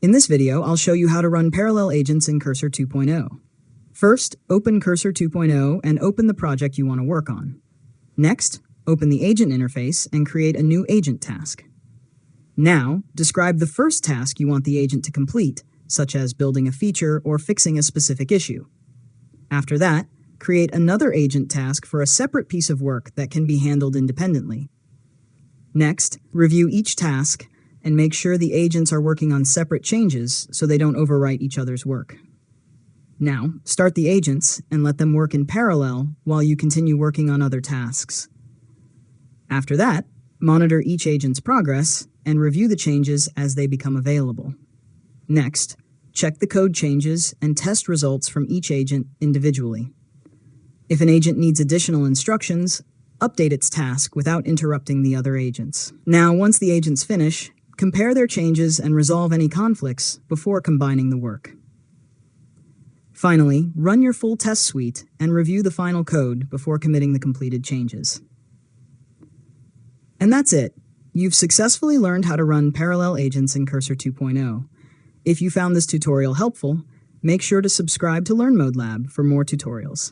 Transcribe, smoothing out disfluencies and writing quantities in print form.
In this video, I'll show you how to run parallel agents in Cursor 2.0. First, open Cursor 2.0 and open the project you want to work on. Next, open the agent interface and create a new agent task. Now, describe the first task you want the agent to complete, such as building a feature or fixing a specific issue. After that, create another agent task for a separate piece of work that can be handled independently. Next, review each task and make sure the agents are working on separate changes so they don't overwrite each other's work. Now, start the agents and let them work in parallel while you continue working on other tasks. After that, monitor each agent's progress and review the changes as they become available. Next, check the code changes and test results from each agent individually. If an agent needs additional instructions, update its task without interrupting the other agents. Now, once the agents finish, compare their changes and resolve any conflicts before combining the work. Finally, run your full test suite and review the final code before committing the completed changes. And that's it. You've successfully learned how to run parallel agents in Cursor 2.0. If you found this tutorial helpful, make sure to subscribe to Learn Mode Lab for more tutorials.